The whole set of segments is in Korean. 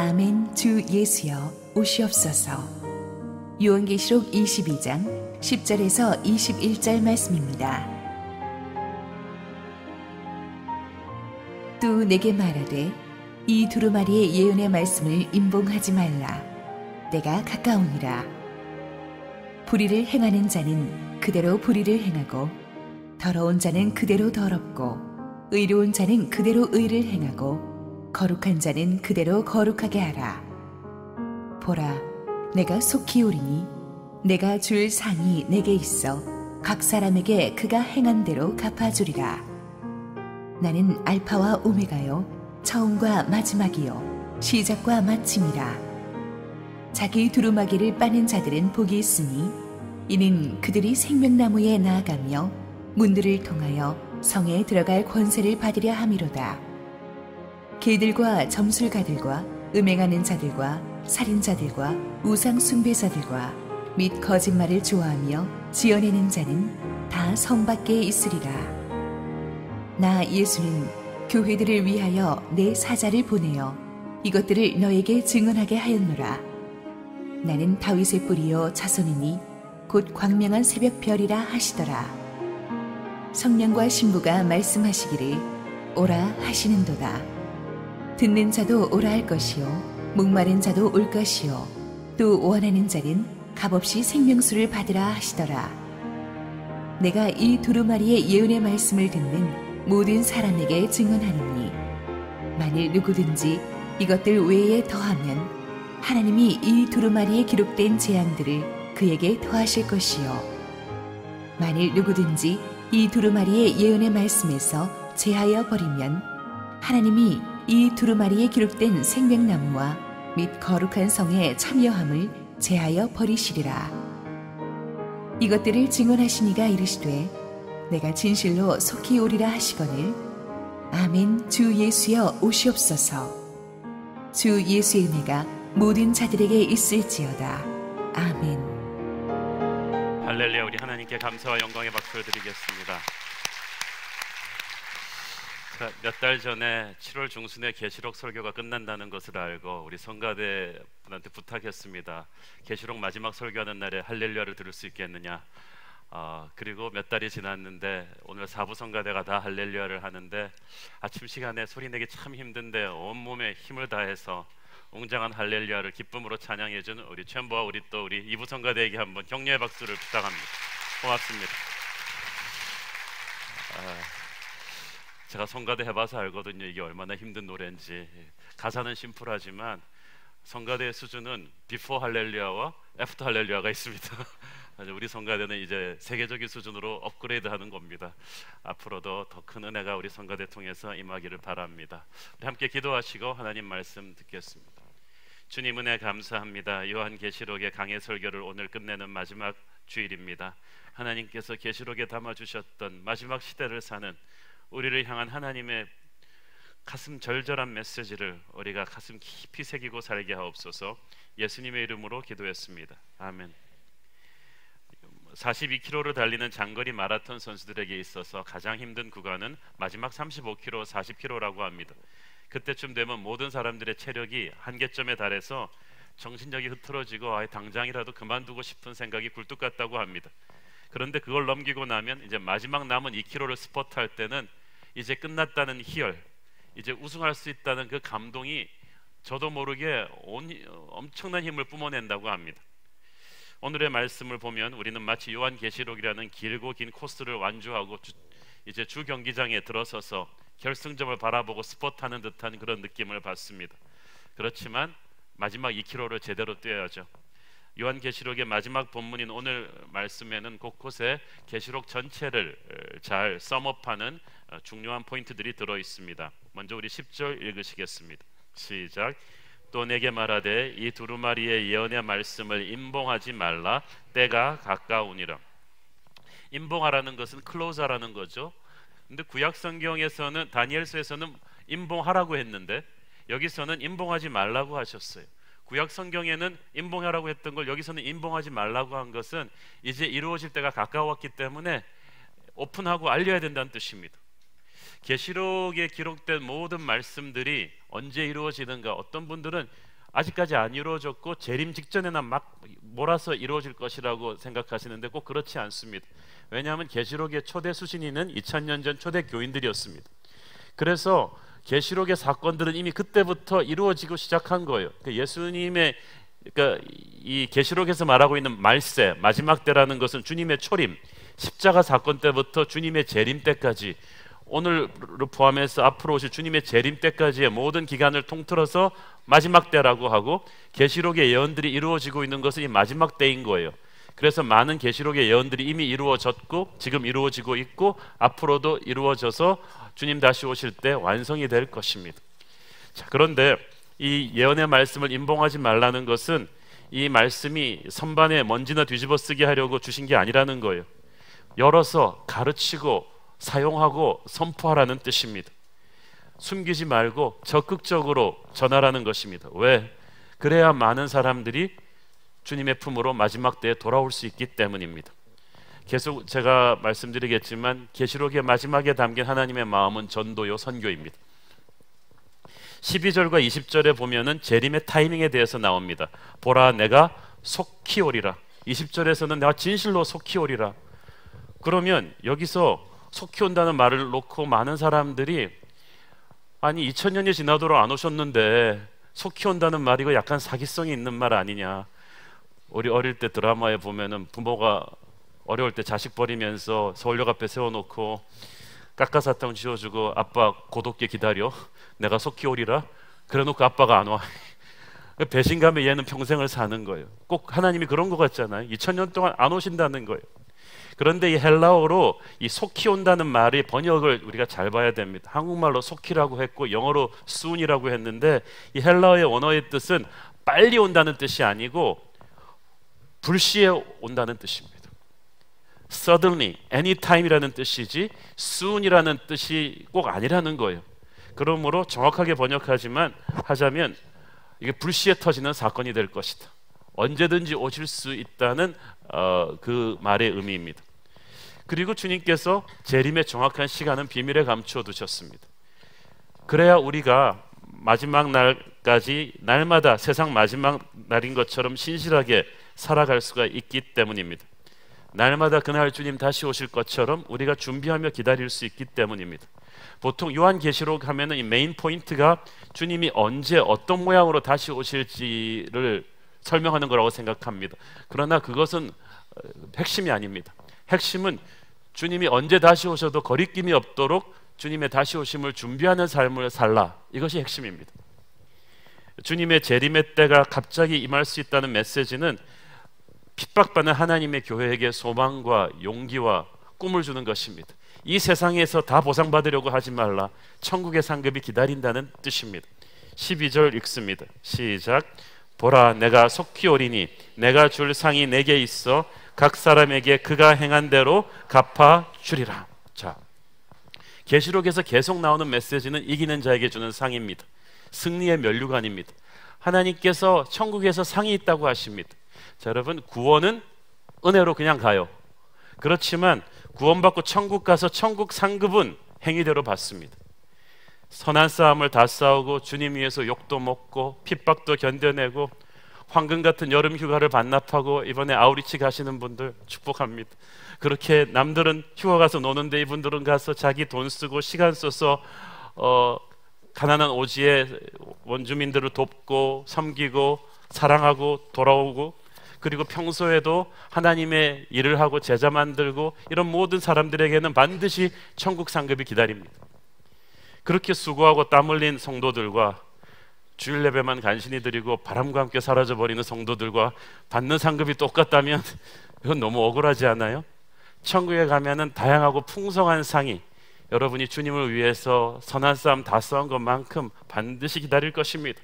아멘. 주 예수여 오시옵소서. 요한계시록 22장 10절에서 21절 말씀입니다. 또 내게 말하되 이 두루마리의 예언의 말씀을 임봉하지 말라. 때가 가까우니라. 불의를 행하는 자는 그대로 불의를 행하고 더러운 자는 그대로 더럽고 의로운 자는 그대로 의를 행하고 거룩한 자는 그대로 거룩하게 하라. 보라, 내가 속히 오리니 내가 줄 상이 내게 있어 각 사람에게 그가 행한 대로 갚아주리라. 나는 알파와 오메가요 처음과 마지막이요 시작과 마침이라. 자기 두루마기를 빠는 자들은 복이 있으니 이는 그들이 생명나무에 나아가며 문들을 통하여 성에 들어갈 권세를 받으려 함이로다. 개들과 점술가들과 음행하는 자들과 살인자들과 우상 숭배자들과 및 거짓말을 좋아하며 지어내는 자는 다 성 밖에 있으리라. 나 예수는 교회들을 위하여 내 사자를 보내어 이것들을 너에게 증언하게 하였노라. 나는 다윗의 뿌리요 자손이니 곧 광명한 새벽별이라 하시더라. 성령과 신부가 말씀하시기를 오라 하시는도다. 듣는 자도 오라 할 것이요 목마른 자도 올 것이요 또 원하는 자는 값없이 생명수를 받으라 하시더라. 내가 이 두루마리의 예언의 말씀을 듣는 모든 사람에게 증언하노니 만일 누구든지 이것들 외에 더하면 하나님이 이 두루마리에 기록된 재앙들을 그에게 더하실 것이요 만일 누구든지 이 두루마리의 예언의 말씀에서 제하여 버리면 하나님이 이 두루마리에 기록된 생명나무와 및 거룩한 성에 참여함을 제하여 버리시리라. 이것들을 증언하시니가 이르시되 내가 진실로 속히 오리라 하시거늘 아멘. 주 예수여 오시옵소서. 주 예수의 은혜가 모든 자들에게 있을지어다. 아멘. 할렐루야. 우리 하나님께 감사와 영광의 박수를 드리겠습니다. 몇 달 전에 7월 중순에 계시록 설교가 끝난다는 것을 알고 우리 성가대 분한테 부탁했습니다. 계시록 마지막 설교하는 날에 할렐루야를 들을 수 있겠느냐. 그리고 몇 달이 지났는데 오늘 사부 성가대가 다 할렐루야를 하는데 아침 시간에 소리 내기 참 힘든데 온몸에 힘을 다해서 웅장한 할렐루야를 기쁨으로 찬양해준 우리 챔버와 우리 이부 성가대에게 한번 격려의 박수를 부탁합니다. 고맙습니다. 제가 성가대 해봐서 알거든요. 이게 얼마나 힘든 노래인지. 가사는 심플하지만 성가대의 수준은 비포 할렐루야와 애프터 할렐루야가 있습니다. 우리 성가대는 이제 세계적인 수준으로 업그레이드하는 겁니다. 앞으로도 더 큰 은혜가 우리 성가대 통해서 임하기를 바랍니다. 우리 함께 기도하시고 하나님 말씀 듣겠습니다. 주님 은혜 감사합니다. 요한계시록의 강해 설교를 오늘 끝내는 마지막 주일입니다. 하나님께서 계시록에 담아주셨던 마지막 시대를 사는 우리를 향한 하나님의 가슴 절절한 메시지를 우리가 가슴 깊이 새기고 살게 하옵소서. 예수님의 이름으로 기도했습니다. 아멘. 42km를 달리는 장거리 마라톤 선수들에게 있어서 가장 힘든 구간은 마지막 35km, 40km라고 합니다. 그때쯤 되면 모든 사람들의 체력이 한계점에 달해서 정신력이 흐트러지고 아예 당장이라도 그만두고 싶은 생각이 굴뚝 같다고 합니다. 그런데 그걸 넘기고 나면 이제 마지막 남은 2km를 스퍼트할 때는 이제 끝났다는 희열, 이제 우승할 수 있다는 그 감동이 저도 모르게 엄청난 힘을 뿜어낸다고 합니다. 오늘의 말씀을 보면 우리는 마치 요한계시록이라는 길고 긴 코스를 완주하고 이제 주 경기장에 들어서서 결승점을 바라보고 스포트하는 듯한 그런 느낌을 받습니다. 그렇지만 마지막 2km를 제대로 뛰어야죠. 요한계시록의 마지막 본문인 오늘 말씀에는 곳곳에 계시록 전체를 잘 썸업하는 중요한 포인트들이 들어 있습니다. 먼저 우리 10절 읽으시겠습니다. 시작. 또 내게 말하되 이 두루마리의 예언의 말씀을 임봉하지 말라. 때가 가까우니라. 임봉하라는 것은 클로즈하라는 거죠. 근데 구약 성경에서는 다니엘서에서는 임봉하라고 했는데 여기서는 임봉하지 말라고 하셨어요. 구약 성경에는 임봉하라고 했던 걸 여기서는 임봉하지 말라고 한 것은 이제 이루어질 때가 가까웠기 때문에 오픈하고 알려야 된다는 뜻입니다. 계시록에 기록된 모든 말씀들이 언제 이루어지는가, 어떤 분들은 아직까지 안 이루어졌고 재림 직전에나 막 몰아서 이루어질 것이라고 생각하시는데 꼭 그렇지 않습니다. 왜냐하면 계시록의 초대 수신인은 2000년 전 초대 교인들이었습니다. 그래서 계시록의 사건들은 이미 그때부터 이루어지고 시작한 거예요. 예수님의 이 계시록에서 말하고 있는 말세, 마지막 때라는 것은 주님의 초림, 십자가 사건 때부터 주님의 재림 때까지, 오늘을 포함해서 앞으로 오실 주님의 재림 때까지의 모든 기간을 통틀어서 마지막 때라고 하고, 계시록의 예언들이 이루어지고 있는 것은 이 마지막 때인 거예요. 그래서 많은 계시록의 예언들이 이미 이루어졌고 지금 이루어지고 있고 앞으로도 이루어져서 주님 다시 오실 때 완성이 될 것입니다. 자, 그런데 이 예언의 말씀을 임봉하지 말라는 것은 이 말씀이 선반에 먼지나 뒤집어 쓰게 하려고 주신 게 아니라는 거예요. 열어서 가르치고 사용하고 선포하라는 뜻입니다. 숨기지 말고 적극적으로 전하라는 것입니다. 왜? 그래야 많은 사람들이 주님의 품으로 마지막 때에 돌아올 수 있기 때문입니다. 계속 제가 말씀드리겠지만 계시록의 마지막에 담긴 하나님의 마음은 전도요, 선교입니다. 12절과 20절에 보면은 재림의 타이밍에 대해서 나옵니다. 보라, 내가 속히 오리라. 20절에서는 내가 진실로 속히 오리라. 그러면 여기서 속히 온다는 말을 놓고 많은 사람들이 아니 2000년이 지나도록 안 오셨는데 속히 온다는 말이 이거 약간 사기성이 있는 말 아니냐. 우리 어릴 때 드라마에 보면은 부모가 어려울 때 자식 버리면서 서울역 앞에 세워놓고 깎아사탕 쥐어주고 아빠 고독게 기다려, 내가 속히 오리라. 그래놓고 아빠가 안 와. 배신감에 얘는 평생을 사는 거예요. 꼭 하나님이 그런 것 같잖아요. 2000년 동안 안 오신다는 거예요. 그런데 이 헬라어로 이 속히 온다는 말이 번역을 우리가 잘 봐야 됩니다. 한국말로 속히라고 했고 영어로 soon이라고 했는데 이 헬라어의 원어의 뜻은 빨리 온다는 뜻이 아니고 불시에 온다는 뜻입니다. Suddenly, anytime이라는 뜻이지 soon이라는 뜻이 꼭 아니라는 거예요. 그러므로 정확하게 하자면 이게 불시에 터지는 사건이 될 것이다. 언제든지 오실 수 있다는 그 말의 의미입니다. 그리고 주님께서 재림의 정확한 시간은 비밀에 감추어 두셨습니다. 그래야 우리가 마지막 날까지 날마다 세상 마지막 날인 것처럼 신실하게 살아갈 수가 있기 때문입니다. 날마다 그날 주님 다시 오실 것처럼 우리가 준비하며 기다릴 수 있기 때문입니다. 보통 요한계시록 하면은 이 메인 포인트가 주님이 언제 어떤 모양으로 다시 오실지를 설명하는 거라고 생각합니다. 그러나 그것은 핵심이 아닙니다. 핵심은 주님이 언제 다시 오셔도 거리낌이 없도록 주님의 다시 오심을 준비하는 삶을 살라. 이것이 핵심입니다. 주님의 재림의 때가 갑자기 임할 수 있다는 메시지는 핍박받는 하나님의 교회에게 소망과 용기와 꿈을 주는 것입니다. 이 세상에서 다 보상받으려고 하지 말라. 천국의 상급이 기다린다는 뜻입니다. 12절 읽습니다. 시작. 보라, 내가 속히 오리니 내가 줄 상이 내게 있어 각 사람에게 그가 행한 대로 갚아 주리라. 자, 계시록에서 계속 나오는 메시지는 이기는 자에게 주는 상입니다. 승리의 면류관입니다. 하나님께서 천국에서 상이 있다고 하십니다. 자, 여러분, 구원은 은혜로 그냥 가요. 그렇지만 구원받고 천국 가서 천국 상급은 행위대로 받습니다. 선한 싸움을 다 싸우고 주님 위해서 욕도 먹고 핍박도 견뎌내고 황금 같은 여름 휴가를 반납하고 이번에 아우리치 가시는 분들 축복합니다. 그렇게 남들은 휴가 가서 노는데 이분들은 가서 자기 돈 쓰고 시간 써서 가난한 오지의 원주민들을 돕고 섬기고 사랑하고 돌아오고, 그리고 평소에도 하나님의 일을 하고 제자 만들고 이런 모든 사람들에게는 반드시 천국 상급이 기다립니다. 그렇게 수고하고 땀 흘린 성도들과 주일 예배만 간신히 드리고 바람과 함께 사라져버리는 성도들과 받는 상급이 똑같다면 이건 너무 억울하지 않아요? 천국에 가면은 다양하고 풍성한 상이 여러분이 주님을 위해서 선한 싸움 다 싸운 것만큼 반드시 기다릴 것입니다.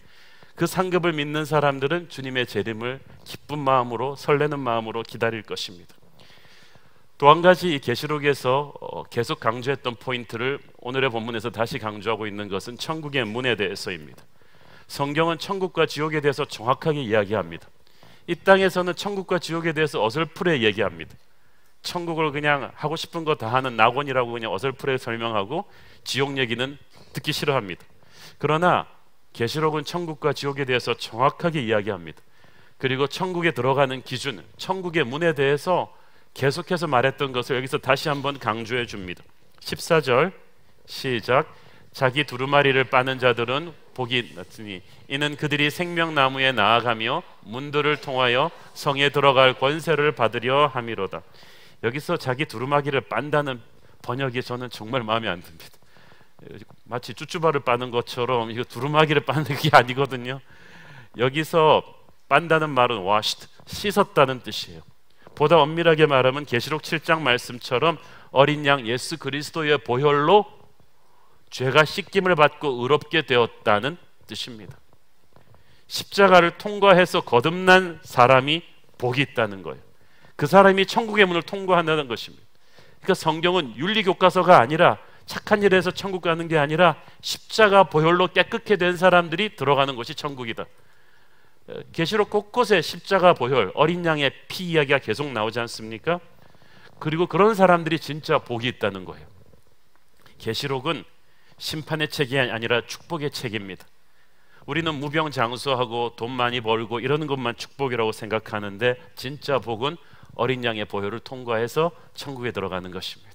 그 상급을 믿는 사람들은 주님의 재림을 기쁜 마음으로 설레는 마음으로 기다릴 것입니다. 또 한 가지 이 계시록에서 계속 강조했던 포인트를 오늘의 본문에서 다시 강조하고 있는 것은 천국의 문에 대해서입니다. 성경은 천국과 지옥에 대해서 정확하게 이야기합니다. 이 땅에서는 천국과 지옥에 대해서 어설프게 얘기합니다. 천국을 그냥 하고 싶은 거 다 하는 낙원이라고 그냥 어설프게 설명하고 지옥 얘기는 듣기 싫어합니다. 그러나 계시록은 천국과 지옥에 대해서 정확하게 이야기합니다. 그리고 천국에 들어가는 기준, 천국의 문에 대해서 계속해서 말했던 것을 여기서 다시 한번 강조해 줍니다. 14절 시작. 자기 두루마리를 빠는 자들은 복이 있으니 이는 그들이 생명나무에 나아가며 문들을 통하여 성에 들어갈 권세를 받으려 함이로다. 여기서 자기 두루마기를 빤다는 번역이 저는 정말 마음에 안 듭니다. 마치 쭈쭈바를 빠는 것처럼 이거 두루마기를 빠는 게 아니거든요. 여기서 빤다는 말은 washed, 씻었다는 뜻이에요. 보다 엄밀하게 말하면 계시록 7장 말씀처럼 어린 양 예수 그리스도의 보혈로 죄가 씻김을 받고 의롭게 되었다는 뜻입니다. 십자가를 통과해서 거듭난 사람이 복이 있다는 거예요. 그 사람이 천국의 문을 통과한다는 것입니다. 그러니까 성경은 윤리교과서가 아니라 착한 일에서 천국 가는 게 아니라 십자가 보혈로 깨끗게 된 사람들이 들어가는 것이 천국이다. 계시록 곳곳에 십자가 보혈, 어린 양의 피 이야기가 계속 나오지 않습니까? 그리고 그런 사람들이 진짜 복이 있다는 거예요. 계시록은 심판의 책이 아니라 축복의 책입니다. 우리는 무병장수하고 돈 많이 벌고 이러는 것만 축복이라고 생각하는데 진짜 복은 어린 양의 보혈을 통과해서 천국에 들어가는 것입니다.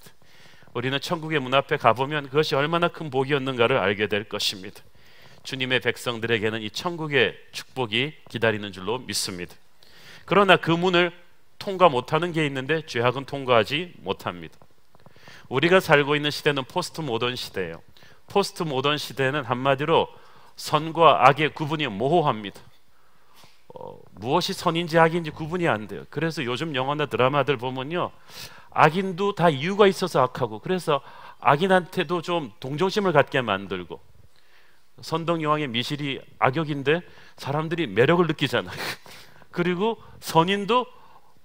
우리는 천국의 문 앞에 가보면 그것이 얼마나 큰 복이었는가를 알게 될 것입니다. 주님의 백성들에게는 이 천국의 축복이 기다리는 줄로 믿습니다. 그러나 그 문을 통과 못하는 게 있는데 죄악은 통과하지 못합니다. 우리가 살고 있는 시대는 포스트 모던 시대예요. 포스트 모던 시대는 한마디로 선과 악의 구분이 모호합니다. 무엇이 선인지 악인지 구분이 안 돼요. 그래서 요즘 영화나 드라마들 보면요, 악인도 다 이유가 있어서 악하고, 그래서 악인한테도 좀 동정심을 갖게 만들고, 선덕여왕의 미실이 악역인데 사람들이 매력을 느끼잖아요. 그리고 선인도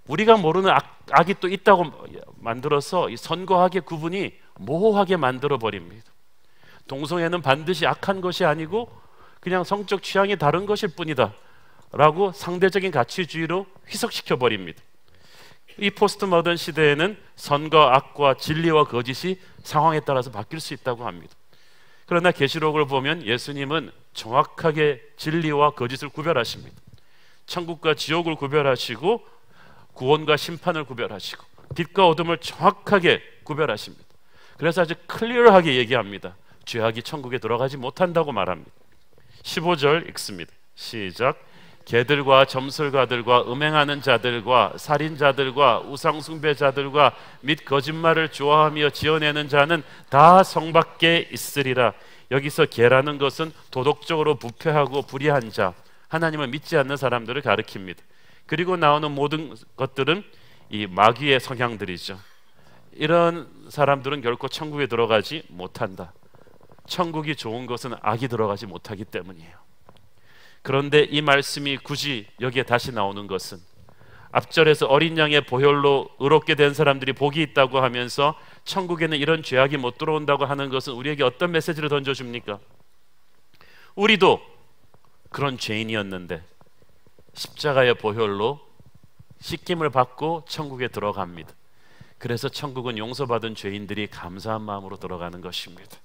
우리가 모르는 악이 또 있다고 만들어서 이 선과 악의 구분이 모호하게 만들어 버립니다. 동성애는 반드시 악한 것이 아니고 그냥 성적 취향이 다른 것일 뿐이다 라고 상대적인 가치주의로 희석시켜 버립니다. 이 포스트 모던 시대에는 선과 악과 진리와 거짓이 상황에 따라서 바뀔 수 있다고 합니다. 그러나 계시록을 보면 예수님은 정확하게 진리와 거짓을 구별하십니다. 천국과 지옥을 구별하시고 구원과 심판을 구별하시고 빛과 어둠을 정확하게 구별하십니다. 그래서 아주 클리어하게 얘기합니다. 죄악이 천국에 들어가지 못한다고 말합니다. 15절 읽습니다. 시작. 개들과 점술가들과 음행하는 자들과 살인자들과 우상숭배자들과 및 거짓말을 좋아하며 지어내는 자는 다 성 밖에 있으리라. 여기서 개라는 것은 도덕적으로 부패하고 불의한 자, 하나님을 믿지 않는 사람들을 가리킵니다. 그리고 나오는 모든 것들은 이 마귀의 성향들이죠. 이런 사람들은 결코 천국에 들어가지 못한다. 천국이 좋은 것은 악이 들어가지 못하기 때문이에요. 그런데 이 말씀이 굳이 여기에 다시 나오는 것은 앞절에서 어린 양의 보혈로 의롭게 된 사람들이 복이 있다고 하면서 천국에는 이런 죄악이 못 들어온다고 하는 것은 우리에게 어떤 메시지를 던져줍니까? 우리도 그런 죄인이었는데 십자가의 보혈로 씻김을 받고 천국에 들어갑니다. 그래서 천국은 용서받은 죄인들이 감사한 마음으로 들어가는 것입니다.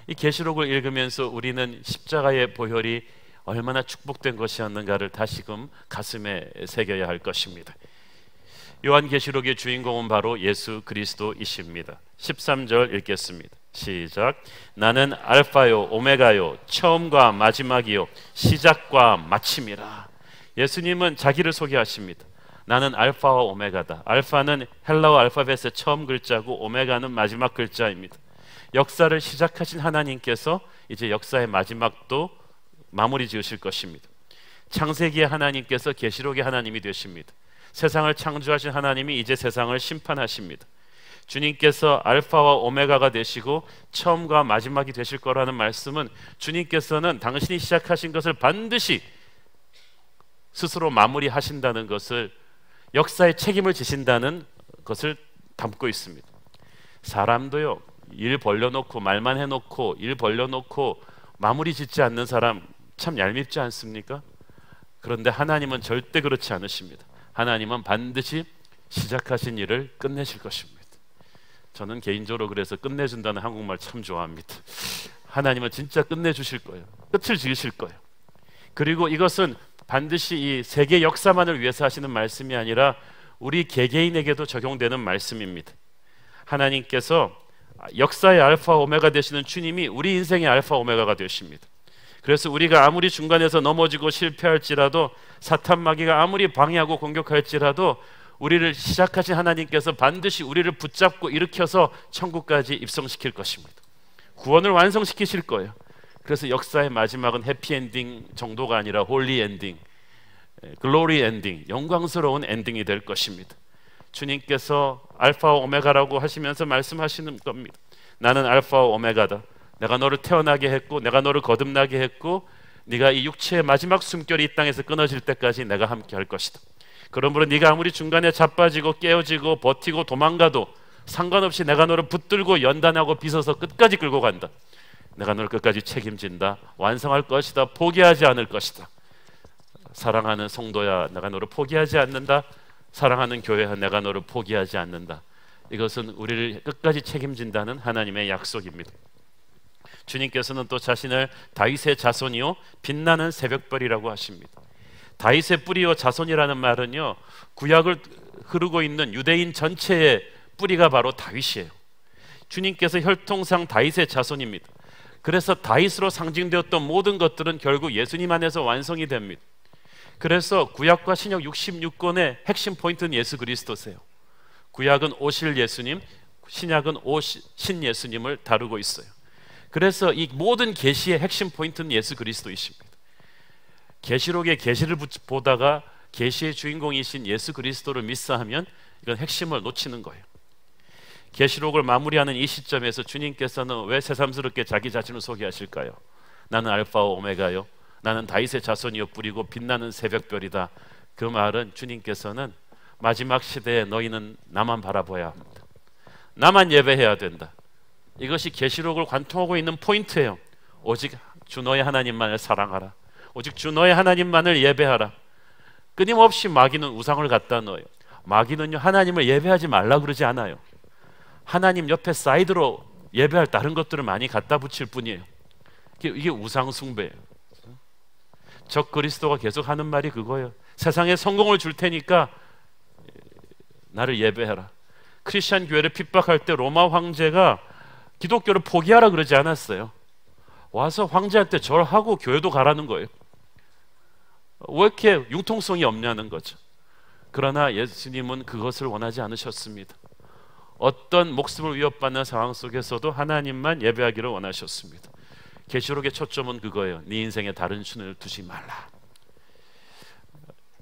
이 계시록을 읽으면서 우리는 십자가의 보혈이 얼마나 축복된 것이었는가를 다시금 가슴에 새겨야 할 것입니다. 요한계시록의 주인공은 바로 예수 그리스도이십니다. 13절 읽겠습니다. 시작. 나는 알파요 오메가요 처음과 마지막이요 시작과 마침이라. 예수님은 자기를 소개하십니다. 나는 알파와 오메가다. 알파는 헬라어 알파벳의 처음 글자고 오메가는 마지막 글자입니다. 역사를 시작하신 하나님께서 이제 역사의 마지막도 마무리 지으실 것입니다. 창세기의 하나님께서 계시록의 하나님이 되십니다. 세상을 창조하신 하나님이 이제 세상을 심판하십니다. 주님께서 알파와 오메가가 되시고 처음과 마지막이 되실 거라는 말씀은 주님께서는 당신이 시작하신 것을 반드시 스스로 마무리하신다는 것을, 역사의 책임을 지신다는 것을 담고 있습니다. 사람도요, 일 벌려놓고 말만 해놓고 일 벌려놓고 마무리 짓지 않는 사람 참 얄밉지 않습니까? 그런데 하나님은 절대 그렇지 않으십니다. 하나님은 반드시 시작하신 일을 끝내실 것입니다. 저는 개인적으로 그래서 끝내준다는 한국말 참 좋아합니다. 하나님은 진짜 끝내주실 거예요. 끝을 지으실 거예요. 그리고 이것은 반드시 이 세계 역사만을 위해서 하시는 말씀이 아니라 우리 개개인에게도 적용되는 말씀입니다. 하나님께서 역사의 알파 오메가 되시는 주님이 우리 인생의 알파 오메가가 되십니다. 그래서 우리가 아무리 중간에서 넘어지고 실패할지라도, 사탄 마귀가 아무리 방해하고 공격할지라도 우리를 시작하신 하나님께서 반드시 우리를 붙잡고 일으켜서 천국까지 입성시킬 것입니다. 구원을 완성시키실 거예요. 그래서 역사의 마지막은 해피엔딩 정도가 아니라 홀리 엔딩, 글로리 엔딩, 영광스러운 엔딩이 될 것입니다. 주님께서 알파 오메가라고 하시면서 말씀하시는 겁니다. 나는 알파 오메가다. 내가 너를 태어나게 했고, 내가 너를 거듭나게 했고, 네가 이 육체의 마지막 숨결이 이 땅에서 끊어질 때까지 내가 함께 할 것이다. 그러므로 네가 아무리 중간에 자빠지고 깨어지고 버티고 도망가도 상관없이 내가 너를 붙들고 연단하고 빗어서 끝까지 끌고 간다. 내가 너를 끝까지 책임진다. 완성할 것이다. 포기하지 않을 것이다. 사랑하는 성도야, 내가 너를 포기하지 않는다. 사랑하는 교회야, 내가 너를 포기하지 않는다. 이것은 우리를 끝까지 책임진다는 하나님의 약속입니다. 주님께서는 또 자신을 다윗의 자손이요 빛나는 새벽별이라고 하십니다. 다윗의 뿌리요 자손이라는 말은요, 구약을 흐르고 있는 유대인 전체의 뿌리가 바로 다윗이에요. 주님께서 혈통상 다윗의 자손입니다. 그래서 다윗으로 상징되었던 모든 것들은 결국 예수님 안에서 완성이 됩니다. 그래서 구약과 신약 66권의 핵심 포인트는 예수 그리스도세요. 구약은 오실 예수님, 신약은 오신 예수님을 다루고 있어요. 그래서 이 모든 계시의 핵심 포인트는 예수 그리스도이십니다. 계시록의 계시를 보다가 계시의 주인공이신 예수 그리스도를 미스하면 이건 핵심을 놓치는 거예요. 계시록을 마무리하는 이 시점에서 주님께서는 왜 새삼스럽게 자기 자신을 소개하실까요? 나는 알파와 오메가요, 나는 다윗의 자손이요 뿌리고 빛나는 새벽별이다. 그 말은 주님께서는 마지막 시대에 너희는 나만 바라봐야 합니다. 나만 예배해야 된다. 이것이 계시록을 관통하고 있는 포인트예요. 오직 주 너의 하나님만을 사랑하라. 오직 주 너의 하나님만을 예배하라. 끊임없이 마귀는 우상을 갖다 넣어요. 마귀는요, 하나님을 예배하지 말라 그러지 않아요. 하나님 옆에 사이드로 예배할 다른 것들을 많이 갖다 붙일 뿐이에요. 이게 우상 숭배예요. 적 그리스도가 계속 하는 말이 그거예요. 세상에 성공을 줄 테니까 나를 예배해라. 크리스천 교회를 핍박할 때 로마 황제가 기독교를 포기하라 그러지 않았어요. 와서 황제한테 절하고 교회도 가라는 거예요. 왜 이렇게 융통성이 없냐는 거죠. 그러나 예수님은 그것을 원하지 않으셨습니다. 어떤 목숨을 위협받는 상황 속에서도 하나님만 예배하기를 원하셨습니다. 계시록의 초점은 그거예요. 네 인생에 다른 신을 두지 말라.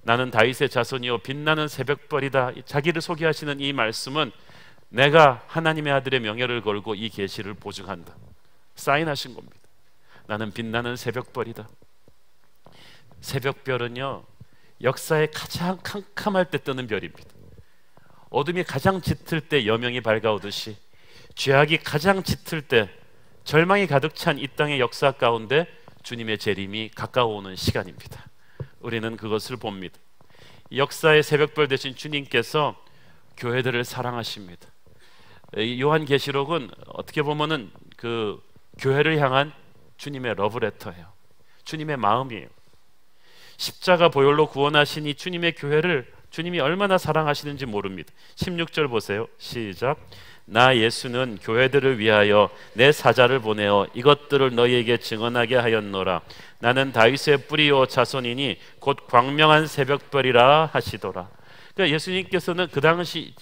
나는 다윗의 자손이요 빛나는 새벽별이다. 자기를 소개하시는 이 말씀은 내가 하나님의 아들의 명예를 걸고 이 계시를 보증한다. 사인하신 겁니다. 나는 빛나는 새벽별이다. 새벽별은요, 역사에 가장 캄캄할 때 뜨는 별입니다. 어둠이 가장 짙을 때 여명이 밝아오듯이 죄악이 가장 짙을 때, 절망이 가득 찬 이 땅의 역사 가운데 주님의 재림이 가까워오는 시간입니다. 우리는 그것을 봅니다. 역사의 새벽별 되신 주님께서 교회들을 사랑하십니다. 요한계시록은 어떻게 보면은 그 교회를 향한 주님의 러브레터예요. 주님의 마음이에요. 십자가 보혈로 구원하신 이 주님의 교회를 주님이 얼마나 사랑하시는지 모릅니다. 16절 보세요. 시작. 나 예수는 교회들을 위하여 내 사자를 보내어 이것들을 너희에게 증언하게 하였노라. 나는 다윗의 뿌리요 자손이니 곧 광명한 새벽별이라 하시더라. 그러니까 예수님께서는 그 당시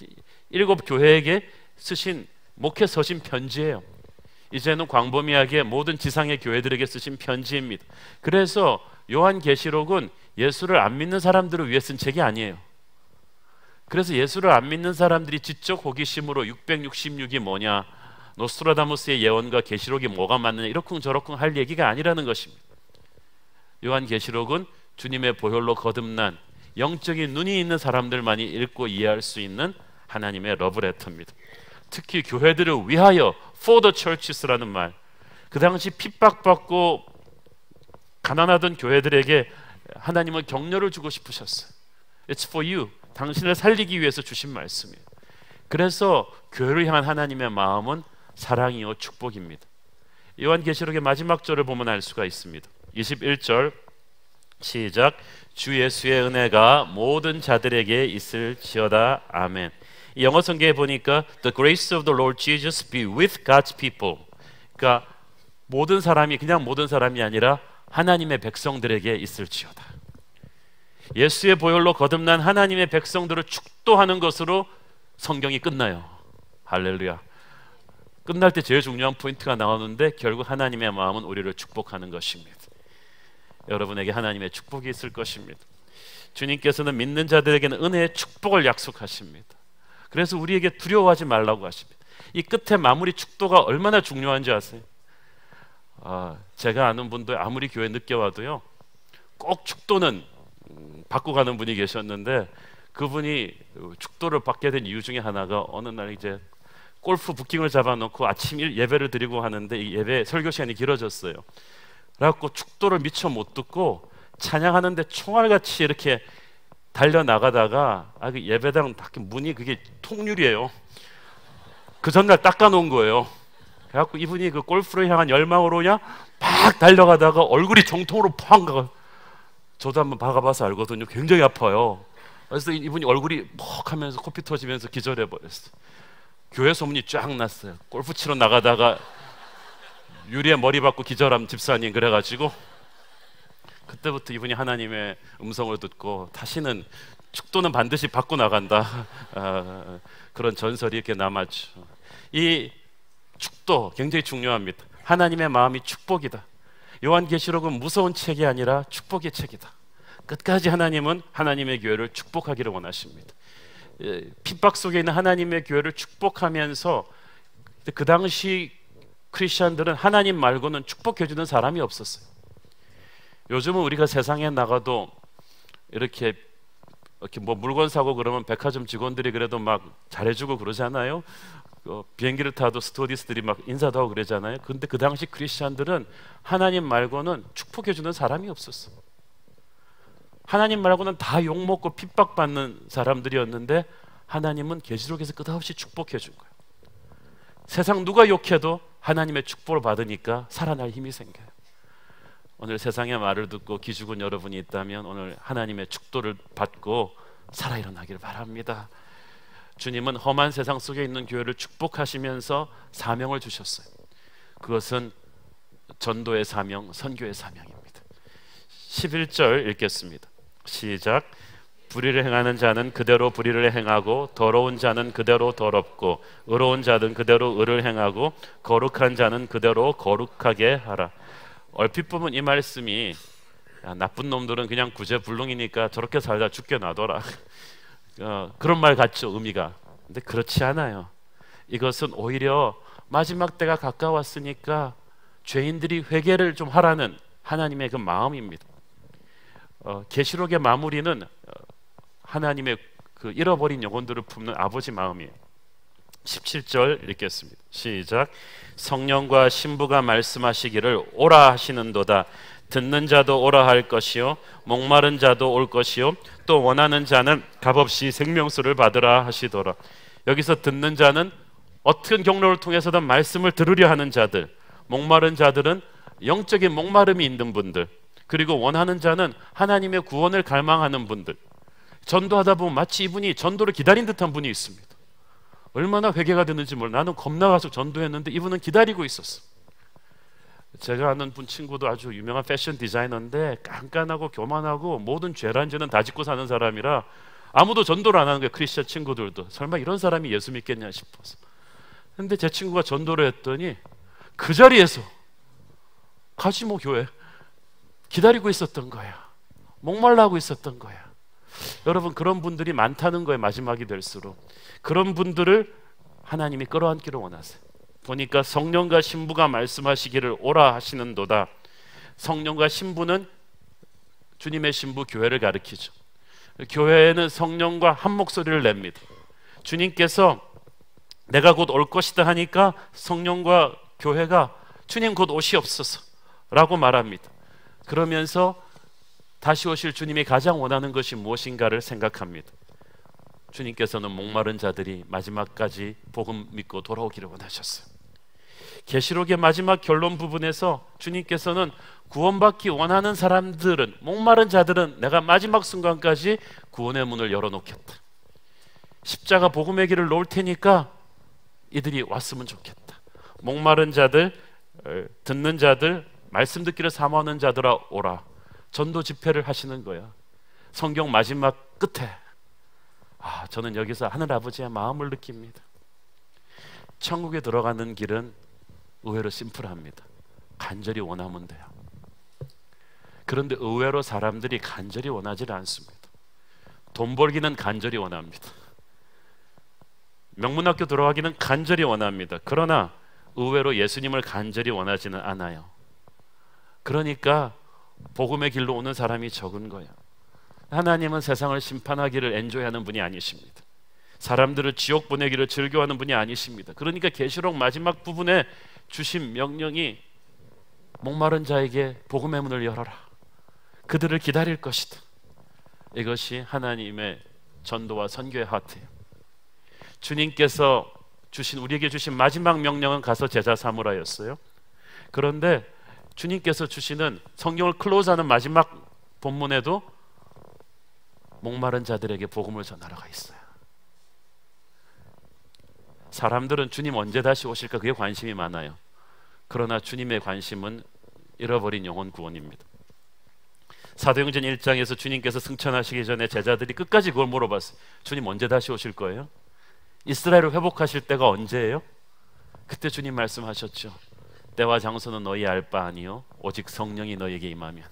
7 교회에게 쓰신 목회 서신 편지예요. 이제는 광범위하게 모든 지상의 교회들에게 쓰신 편지입니다. 그래서 요한계시록은 예수를 안 믿는 사람들을 위해 쓴 책이 아니에요. 그래서 예수를 안 믿는 사람들이 지적 호기심으로 666이 뭐냐, 노스트라다무스의 예언과 계시록이 뭐가 맞느냐 이러쿵저러쿵 할 얘기가 아니라는 것입니다. 요한계시록은 주님의 보혈로 거듭난 영적인 눈이 있는 사람들만이 읽고 이해할 수 있는 하나님의 러브레터입니다. 특히 교회들을 위하여 for the churches라는 말, 그 당시 핍박받고 가난하던 교회들에게 하나님은 격려를 주고 싶으셨어요. It's for you. 당신을 살리기 위해서 주신 말씀이에요. 그래서 교회를 향한 하나님의 마음은 사랑이요 축복입니다. 요한계시록의 마지막 절을 보면 알 수가 있습니다. 21절 시작. 주 예수의 은혜가 모든 자들에게 있을지어다. 아멘. 이 영어 성경에 보니까 The grace of the Lord Jesus be with God's people. 그러니까 모든 사람이 그냥 모든 사람이 아니라 하나님의 백성들에게 있을지어다. 예수의 보혈로 거듭난 하나님의 백성들을 축도하는 것으로 성경이 끝나요. 할렐루야. 끝날 때 제일 중요한 포인트가 나오는데 결국 하나님의 마음은 우리를 축복하는 것입니다. 여러분에게 하나님의 축복이 있을 것입니다. 주님께서는 믿는 자들에게는 은혜의 축복을 약속하십니다. 그래서 우리에게 두려워하지 말라고 하십니다. 이 끝에 마무리 축도가 얼마나 중요한지 아세요? 제가 아는 분들 아무리 교회 늦게 와도요 꼭 축도는 받고 가는 분이 계셨는데, 그분이 축도를 받게 된 이유 중에 하나가 어느 날 이제 골프 부킹을 잡아놓고 아침 예배를 드리고 하는데 이 예배 설교 시간이 길어졌어요. 그래갖고 축도를 미처 못 듣고 찬양하는데 총알같이 이렇게 달려나가다가 그 예배당 문이 그게 통유리예요. 그 전날 닦아놓은 거예요. 그래갖고 이분이 그 골프를 향한 열망으로 그냥 막 달려가다가 얼굴이 정통으로 팡 가고, 저도 한번 박아봐서 알거든요. 굉장히 아파요. 그래서 이분이 얼굴이 퍽 하면서 코피 터지면서 기절해버렸어요. 교회 소문이 쫙 났어요. 골프 치러 나가다가 유리에 머리 박고 기절한 집사님. 그래가지고 그때부터 이분이 하나님의 음성을 듣고 다시는 축도는 반드시 받고 나간다, 그런 전설이 이렇게 남았죠. 이 축도 굉장히 중요합니다. 하나님의 마음이 축복이다. 요한계시록은 무서운 책이 아니라 축복의 책이다. 끝까지 하나님은 하나님의 교회를 축복하기를 원하십니다. 핍박 속에 있는 하나님의 교회를 축복하면서, 그 당시 크리스천들은 하나님 말고는 축복해주는 사람이 없었어요. 요즘은 우리가 세상에 나가도 이렇게 뭐 물건 사고 그러면 백화점 직원들이 그래도 막 잘해주고 그러잖아요. 비행기를 타도 스튜어디스들이 막 인사도 하고 그러잖아요. 근데 그 당시 크리스천들은 하나님 말고는 축복해주는 사람이 없었어. 하나님 말고는 다 욕먹고 핍박받는 사람들이었는데 하나님은 계시록에서 끝없이 축복해 준 거예요. 세상 누가 욕해도 하나님의 축복을 받으니까 살아날 힘이 생겨요. 오늘 세상의 말을 듣고 기죽은 여러분이 있다면 오늘 하나님의 축도를 받고 살아 일어나길 바랍니다. 주님은 험한 세상 속에 있는 교회를 축복하시면서 사명을 주셨어요. 그것은 전도의 사명, 선교의 사명입니다. 11절 읽겠습니다. 시작. 불의를 행하는 자는 그대로 불의를 행하고, 더러운 자는 그대로 더럽고, 의로운 자는 그대로 의를 행하고, 거룩한 자는 그대로 거룩하게 하라. 얼핏 보면 이 말씀이 나쁜 놈들은 그냥 구제불능이니까 저렇게 살다 죽게 놔둬라, 그런 말 같죠, 의미가. 근데 그렇지 않아요. 이것은 오히려 마지막 때가 가까웠으니까 죄인들이 회개를 좀 하라는 하나님의 그 마음입니다. 계시록의 마무리는 하나님의 그 잃어버린 영혼들을 품는 아버지 마음이에요. 17절 읽겠습니다. 시작. 성령과 신부가 말씀하시기를 오라 하시는도다. 듣는 자도 오라 할 것이요, 목마른 자도 올 것이요, 또 원하는 자는 값없이 생명수를 받으라 하시더라. 여기서 듣는 자는 어떤 경로를 통해서든 말씀을 들으려 하는 자들, 목마른 자들은 영적인 목마름이 있는 분들, 그리고 원하는 자는 하나님의 구원을 갈망하는 분들. 전도하다 보면 마치 이분이 전도를 기다린 듯한 분이 있습니다. 얼마나 회개가 됐는지 몰라. 나는 겁나가서 전도했는데 이분은 기다리고 있었어. 제가 아는 분 친구도 아주 유명한 패션 디자이너인데 깐깐하고 교만하고 모든 죄란 죄는 다 짓고 사는 사람이라 아무도 전도를 안 하는 거예요. 크리스천 친구들도. 설마 이런 사람이 예수 믿겠냐 싶어서. 근데 제 친구가 전도를 했더니 그 자리에서 가지 뭐 교회 기다리고 있었던 거야. 목말라 하고 있었던 거야. 여러분, 그런 분들이 많다는 거예요. 마지막이 될수록. 그런 분들을 하나님이 끌어안기를 원하세요. 보니까 성령과 신부가 말씀하시기를 오라 하시는도다. 성령과 신부는 주님의 신부 교회를 가리키죠. 교회는 성령과 한 목소리를 냅니다. 주님께서 내가 곧 올 것이다 하니까 성령과 교회가 주님 곧 오시옵소서 라고 말합니다. 그러면서 다시 오실 주님이 가장 원하는 것이 무엇인가를 생각합니다. 주님께서는 목마른 자들이 마지막까지 복음 믿고 돌아오기를 원하셨어요. 계시록의 마지막 결론 부분에서 주님께서는 구원받기 원하는 사람들은, 목마른 자들은 내가 마지막 순간까지 구원의 문을 열어놓겠다. 십자가 복음의 길을 놓을 테니까 이들이 왔으면 좋겠다. 목마른 자들, 듣는 자들, 말씀 듣기를 사모하는 자들아 오라. 전도 집회를 하시는 거야. 성경 마지막 끝에 저는 여기서 하늘아버지의 마음을 느낍니다. 천국에 들어가는 길은 의외로 심플합니다. 간절히 원하면 돼요. 그런데 의외로 사람들이 간절히 원하지 않습니다. 돈 벌기는 간절히 원합니다. 명문학교 들어가기는 간절히 원합니다. 그러나 의외로 예수님을 간절히 원하지는 않아요. 그러니까 복음의 길로 오는 사람이 적은 거예요. 하나님은 세상을 심판하기를 엔조이하는 분이 아니십니다. 사람들을 지옥 보내기를 즐겨하는 분이 아니십니다. 그러니까 계시록 마지막 부분에 주신 명령이 목마른 자에게 복음의 문을 열어라. 그들을 기다릴 것이다. 이것이 하나님의 전도와 선교의 하트예요. 주님께서 우리에게 주신 마지막 명령은 가서 제자 삼으라였어요. 그런데 주님께서 주시는 성경을 클로즈하는 마지막 본문에도 목마른 자들에게 복음을 전하라가 있어요. 사람들은 주님 언제 다시 오실까 그게 관심이 많아요. 그러나 주님의 관심은 잃어버린 영혼 구원입니다. 사도행전 1장에서 주님께서 승천하시기 전에 제자들이 끝까지 그걸 물어봤어요. 주님 언제 다시 오실 거예요? 이스라엘을 회복하실 때가 언제예요? 그때 주님 말씀하셨죠. 때와 장소는 너희 알 바 아니요 오직 성령이 너희에게 임하면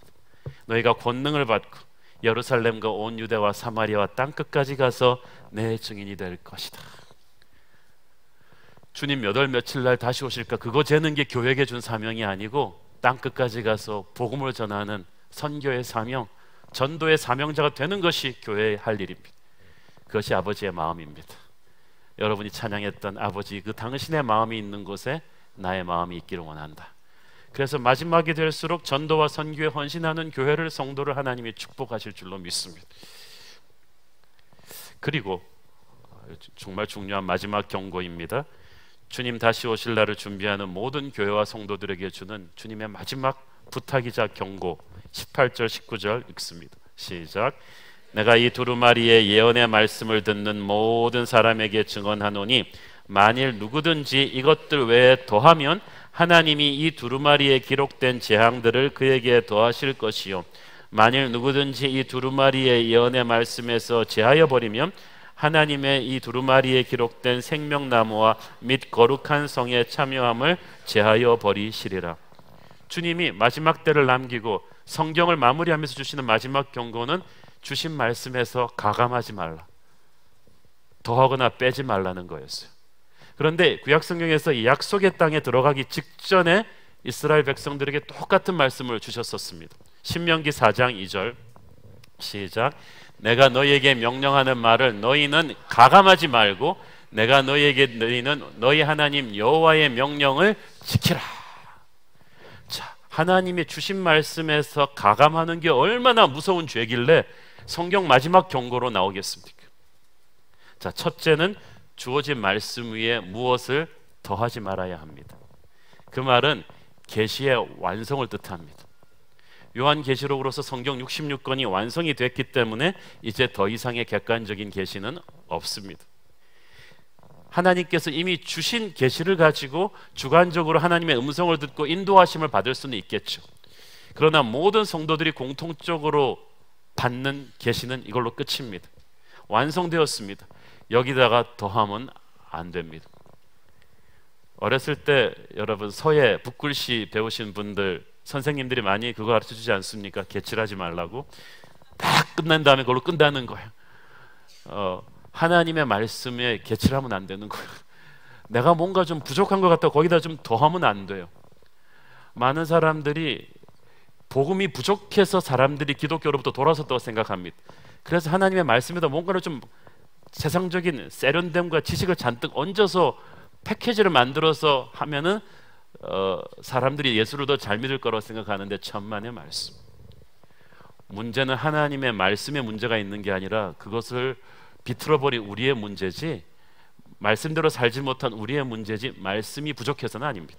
너희가 권능을 받고 예루살렘과 온 유대와 사마리아와 땅 끝까지 가서 내 증인이 될 것이다. 주님 몇 월 며칠 날 다시 오실까 그거 재는 게 교회에게 준 사명이 아니고 땅 끝까지 가서 복음을 전하는 선교의 사명, 전도의 사명자가 되는 것이 교회의 할 일입니다. 그것이 아버지의 마음입니다. 여러분이 찬양했던 아버지, 그 당신의 마음이 있는 곳에 나의 마음이 있기를 원한다. 그래서 마지막이 될수록 전도와 선교에 헌신하는 교회를, 성도를 하나님이 축복하실 줄로 믿습니다. 그리고 정말 중요한 마지막 경고입니다. 주님 다시 오실 날을 준비하는 모든 교회와 성도들에게 주는 주님의 마지막 부탁이자 경고, 18절 19절 읽습니다. 시작. 내가 이 두루마리의 예언의 말씀을 듣는 모든 사람에게 증언하노니 만일 누구든지 이것들 외에 더하면 하나님이 이 두루마리에 기록된 재앙들을 그에게 더하실 것이요 만일 누구든지 이 두루마리의 예언의 말씀에서 제하여 버리면 하나님의 이 두루마리에 기록된 생명나무와 및 거룩한 성의 참여함을 제하여 버리시리라. 주님이 마지막 때를 남기고 성경을 마무리하면서 주시는 마지막 경고는 주신 말씀에서 가감하지 말라, 더하거나 빼지 말라는 거였어요. 그런데 구약성경에서 이 약속의 땅에 들어가기 직전에 이스라엘 백성들에게 똑같은 말씀을 주셨었습니다. 신명기 4장 2절 시작. 내가 너희에게 명령하는 말을 너희는 가감하지 말고 내가 너희에게 너희는 너희 하나님 여호와의 명령을 지키라. 자, 하나님의 주신 말씀에서 가감하는 게 얼마나 무서운 죄길래 성경 마지막 경고로 나오겠습니까? 자, 첫째는 주어진 말씀 위에 무엇을 더하지 말아야 합니다. 그 말은 계시의 완성을 뜻합니다. 요한계시록으로서 성경 66권이 완성이 됐기 때문에 이제 더 이상의 객관적인 계시는 없습니다. 하나님께서 이미 주신 계시를 가지고 주관적으로 하나님의 음성을 듣고 인도하심을 받을 수는 있겠죠. 그러나 모든 성도들이 공통적으로 받는 계시는 이걸로 끝입니다. 완성되었습니다. 여기다가 더하면 안 됩니다. 어렸을 때 여러분 서예 붓글씨 배우신 분들, 선생님들이 많이 그거 가르쳐주지 않습니까? 개칠하지 말라고. 다 끝난 다음에 그걸로 끝나는 거예요. 하나님의 말씀에 개칠하면 안 되는 거예요. 내가 뭔가 좀 부족한 것 같다 거기다 좀 더하면 안 돼요. 많은 사람들이 복음이 부족해서 사람들이 기독교로부터 돌아섰다고 생각합니다. 그래서 하나님의 말씀에다 뭔가를 좀 세상적인 세련됨과 지식을 잔뜩 얹어서 패키지를 만들어서 하면은 사람들이 예수를 더 잘 믿을 거라고 생각하는데 천만의 말씀. 문제는 하나님의 말씀에 문제가 있는 게 아니라 그것을 비틀어버린 우리의 문제지, 말씀대로 살지 못한 우리의 문제지 말씀이 부족해서는 아닙니다.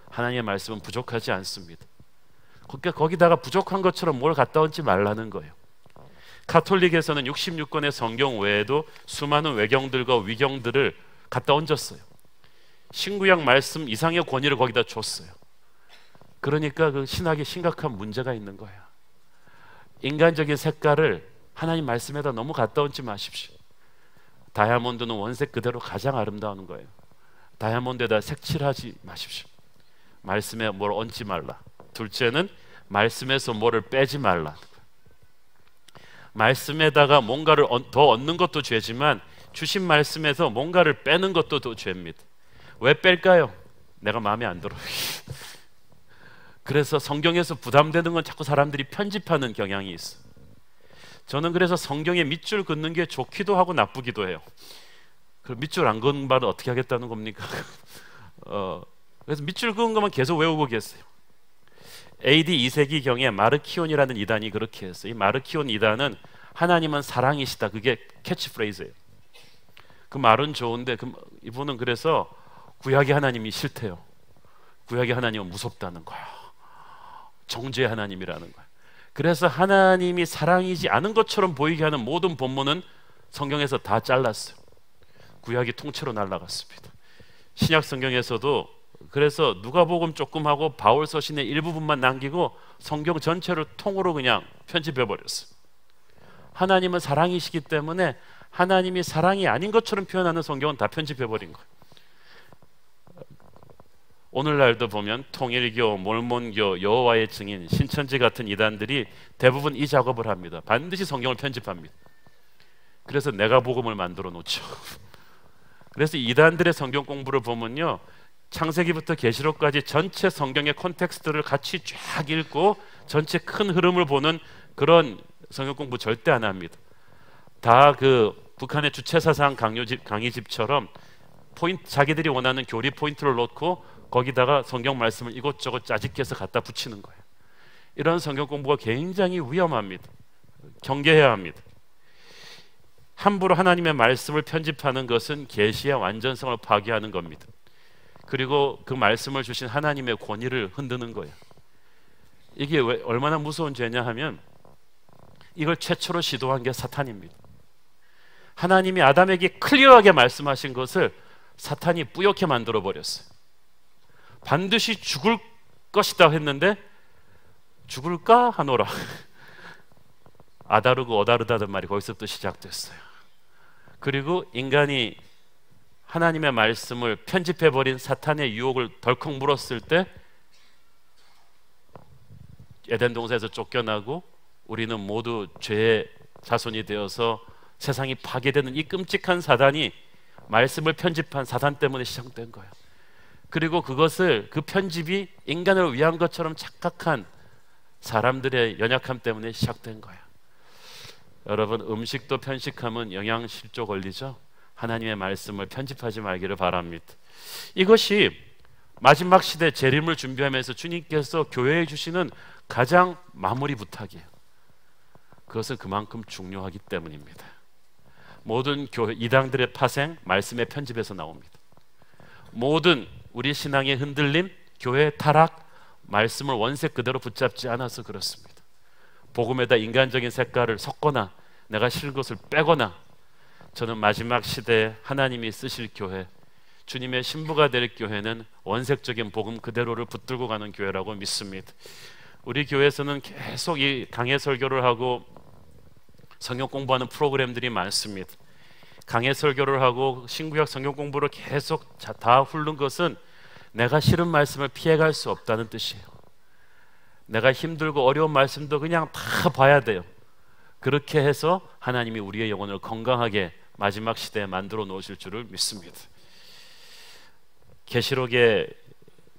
하나님의 말씀은 부족하지 않습니다. 거기다가 부족한 것처럼 뭘 갖다 얹지 말라는 거예요. 가톨릭에서는 66권의 성경 외에도 수많은 외경들과 위경들을 갖다 얹었어요. 신구약 말씀 이상의 권위를 거기다 줬어요. 그러니까 그 신학에 심각한 문제가 있는 거예요. 인간적인 색깔을 하나님 말씀에다 너무 갖다 얹지 마십시오. 다이아몬드는 원색 그대로 가장 아름다운 거예요. 다이아몬드에다 색칠하지 마십시오. 말씀에 뭘 얹지 말라. 둘째는 말씀에서 뭐를 빼지 말라. 말씀에다가 뭔가를 더 얻는 것도 죄지만 주신 말씀에서 뭔가를 빼는 것도 더 죄입니다. 왜 뺄까요? 내가 마음에 안 들어요. 그래서 성경에서 부담되는 건 자꾸 사람들이 편집하는 경향이 있어. 저는 그래서 성경에 밑줄 긋는 게 좋기도 하고 나쁘기도 해요. 그 밑줄 안 긋는 바를 어떻게 하겠다는 겁니까? 그래서 밑줄 그은 것만 계속 외우고 계세요. AD 2세기경에 마르키온이라는 이단이 그렇게 했어요. 이 마르키온 이단은 하나님은 사랑이시다. 그게 캐치프레이즈예요. 그 말은 좋은데 이분은 그래서 구약의 하나님이 싫대요. 구약의 하나님은 무섭다는 거야. 정죄의 하나님이라는 거야. 그래서 하나님이 사랑이지 않은 것처럼 보이게 하는 모든 본문은 성경에서 다 잘랐어요. 구약이 통째로 날아갔습니다. 신약 성경에서도 그래서 누가복음 조금 하고 바울 서신의 일부분만 남기고 성경 전체를 통으로 그냥 편집해 버렸어요. 하나님은 사랑이시기 때문에 하나님이 사랑이 아닌 것처럼 표현하는 성경은 다 편집해 버린 거예요. 오늘날도 보면 통일교, 몰몬교, 여호와의 증인, 신천지 같은 이단들이 대부분 이 작업을 합니다. 반드시 성경을 편집합니다. 그래서 내가 복음을 만들어 놓죠. 그래서 이단들의 성경 공부를 보면요, 창세기부터 계시록까지 전체 성경의 콘텍스트를 같이 쫙 읽고 전체 큰 흐름을 보는 그런 성경 공부 절대 안 합니다. 다 그 북한의 주체사상 강의집처럼 자기들이 원하는 교리 포인트를 놓고 거기다가 성경 말씀을 이것저것 짜집기해서 갖다 붙이는 거예요. 이런 성경 공부가 굉장히 위험합니다. 경계해야 합니다. 함부로 하나님의 말씀을 편집하는 것은 계시의 완전성을 파괴하는 겁니다. 그리고 그 말씀을 주신 하나님의 권위를 흔드는 거예요. 이게 왜 얼마나 무서운 죄냐 하면 이걸 최초로 시도한 게 사탄입니다. 하나님이 아담에게 클리어하게 말씀하신 것을 사탄이 뿌옇게 만들어 버렸어요. 반드시 죽을 것이다 했는데 죽을까 하노라. 아다르고 어다르다는 말이 거기서부터 시작됐어요. 그리고 인간이 하나님의 말씀을 편집해버린 사탄의 유혹을 덜컥 물었을 때 에덴 동산에서 쫓겨나고 우리는 모두 죄의 자손이 되어서 세상이 파괴되는 이 끔찍한 사단이 말씀을 편집한 사단 때문에 시작된 거예요. 그리고 그 편집이 인간을 위한 것처럼 착각한 사람들의 연약함 때문에 시작된 거예요. 여러분, 음식도 편식하면 영양실조 걸리죠? 하나님의 말씀을 편집하지 말기를 바랍니다. 이것이 마지막 시대 재림을 준비하면서 주님께서 교회에 주시는 가장 마무리 부탁이에요. 그것은 그만큼 중요하기 때문입니다. 모든 이당들의 파생 말씀의 편집에서 나옵니다. 모든 우리 신앙의 흔들림, 교회의 타락, 말씀을 원색 그대로 붙잡지 않아서 그렇습니다. 복음에다 인간적인 색깔을 섞거나 내가 싫은 것을 빼거나, 저는 마지막 시대에 하나님이 쓰실 교회, 주님의 신부가 될 교회는 원색적인 복음 그대로를 붙들고 가는 교회라고 믿습니다. 우리 교회에서는 계속 이 강해 설교를 하고 성경 공부하는 프로그램들이 많습니다. 강해 설교를 하고 신구약 성경 공부를 계속 다 훑는 것은 내가 싫은 말씀을 피해갈 수 없다는 뜻이에요. 내가 힘들고 어려운 말씀도 그냥 다 봐야 돼요. 그렇게 해서 하나님이 우리의 영혼을 건강하게 마지막 시대에 만들어 놓으실 줄을 믿습니다. 계시록의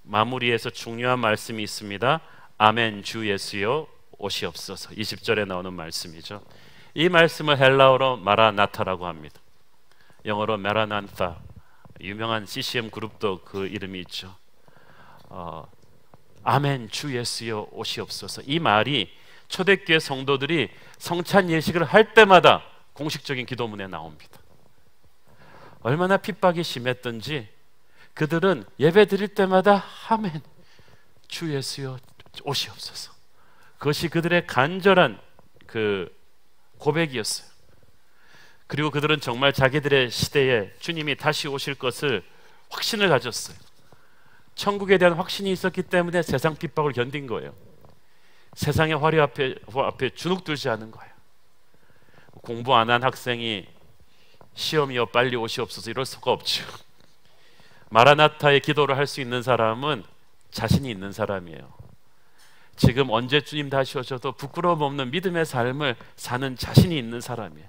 마무리에서 중요한 말씀이 있습니다. 아멘 주 예수여 오시옵소서. 20절에 나오는 말씀이죠. 이 말씀을 헬라어로 마라나타라고 합니다. 영어로 메라난타. 유명한 CCM 그룹도 그 이름이 있죠. 아멘 주 예수여 오시옵소서. 이 말이 초대교회 성도들이 성찬 예식을 할 때마다 공식적인 기도문에 나옵니다. 얼마나 핍박이 심했던지 그들은 예배 드릴 때마다 아멘 주 예수여 오시옵소서. 그것이 그들의 간절한 그 고백이었어요. 그리고 그들은 정말 자기들의 시대에 주님이 다시 오실 것을 확신을 가졌어요. 천국에 대한 확신이 있었기 때문에 세상 핍박을 견딘 거예요. 세상의 화려 앞에 주눅들지 않은 거예요. 공부 안 한 학생이 시험이여 빨리 오시옵소서 이럴 수가 없죠. 마라나타의 기도를 할 수 있는 사람은 자신이 있는 사람이에요. 지금 언제 주님 다시 오셔도 부끄러움 없는 믿음의 삶을 사는 자신이 있는 사람이에요.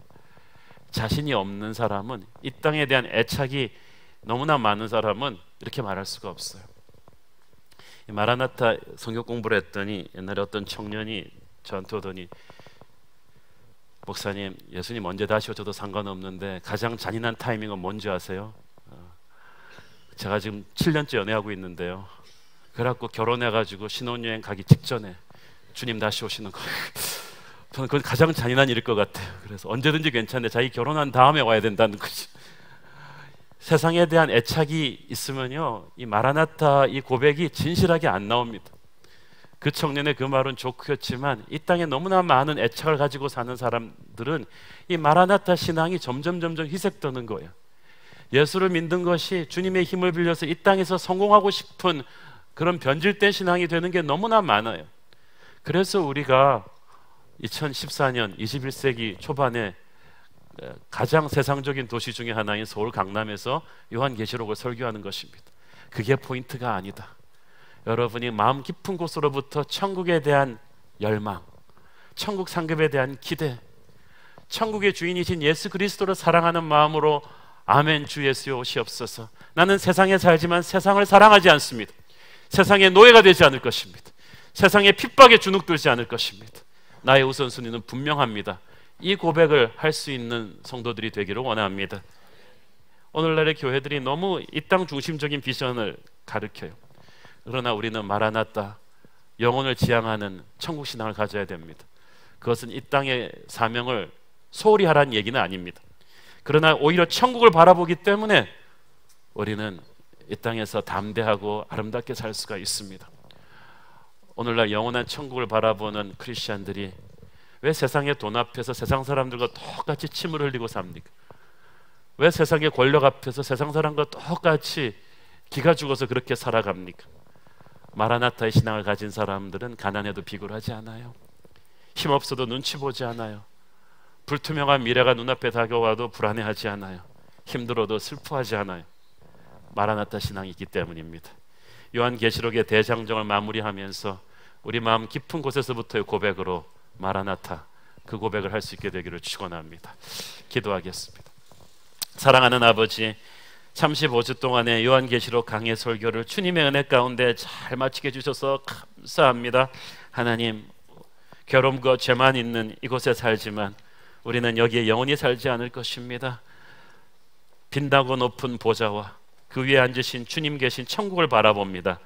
자신이 없는 사람은, 이 땅에 대한 애착이 너무나 많은 사람은 이렇게 말할 수가 없어요. 마라나타 성경 공부를 했더니 옛날에 어떤 청년이 저한테 오더니, 목사님, 예수님 언제 다시 오셔도 상관없는데 가장 잔인한 타이밍은 뭔지 아세요? 제가 지금 7년째 연애하고 있는데요, 그래갖고 결혼해가지고 신혼여행 가기 직전에 주님 다시 오시는 거예요. 저는 그건 가장 잔인한 일일 것 같아요. 그래서 언제든지 괜찮은데 자기 결혼한 다음에 와야 된다는 거지. 세상에 대한 애착이 있으면요, 이 마라나타 이 고백이 진실하게 안 나옵니다. 그 청년의 그 말은 조크였지만 이 땅에 너무나 많은 애착을 가지고 사는 사람들은 이 마라나타 신앙이 점점 희색되는 거예요. 예수를 믿는 것이 주님의 힘을 빌려서 이 땅에서 성공하고 싶은 그런 변질된 신앙이 되는 게 너무나 많아요. 그래서 우리가 2014년 21세기 초반에 가장 세상적인 도시 중에 하나인 서울 강남에서 요한계시록을 설교하는 것입니다. 그게 포인트가 아니다. 여러분이 마음 깊은 곳으로부터 천국에 대한 열망, 천국 상급에 대한 기대, 천국의 주인이신 예수 그리스도를 사랑하는 마음으로 아멘 주 예수여 오시옵소서. 나는 세상에 살지만 세상을 사랑하지 않습니다. 세상의 노예가 되지 않을 것입니다. 세상의 핍박에 주눅들지 않을 것입니다. 나의 우선순위는 분명합니다. 이 고백을 할 수 있는 성도들이 되기를 원합니다. 오늘날의 교회들이 너무 이 땅 중심적인 비전을 가르쳐요. 그러나 우리는 마라나타, 영혼을 지향하는 천국 신앙을 가져야 됩니다. 그것은 이 땅의 사명을 소홀히 하라는 얘기는 아닙니다. 그러나 오히려 천국을 바라보기 때문에 우리는 이 땅에서 담대하고 아름답게 살 수가 있습니다. 오늘날 영원한 천국을 바라보는 크리스찬들이 왜 세상의 돈 앞에서 세상 사람들과 똑같이 침을 흘리고 삽니까? 왜 세상의 권력 앞에서 세상 사람과 똑같이 기가 죽어서 그렇게 살아갑니까? 마라나타의 신앙을 가진 사람들은 가난해도 비굴하지 않아요. 힘없어도 눈치 보지 않아요. 불투명한 미래가 눈앞에 다가와도 불안해하지 않아요. 힘들어도 슬퍼하지 않아요. 마라나타 신앙이 있기 때문입니다. 요한계시록의 대장정을 마무리하면서 우리 마음 깊은 곳에서부터의 고백으로 마라나타, 그 고백을 할 수 있게 되기를 축원합니다. 기도하겠습니다. 사랑하는 아버지, 35주 동안의 요한계시록 강해 설교를 주님의 은혜 가운데 잘 마치게 해주셔서 감사합니다. 하나님, 괴로움과 죄만 있는 이곳에 살지만 우리는 여기에 영원히 살지 않을 것입니다. 빛나고 높은 보좌와 그 위에 앉으신 주님 계신 천국을 바라봅니다.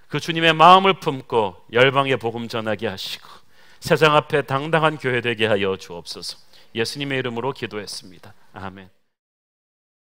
그 주님의 마음을 품고 열방의 복음 전하게 하시고 세상 앞에 당당한 교회 되게 하여 주옵소서. 예수님의 이름으로 기도했습니다. 아멘.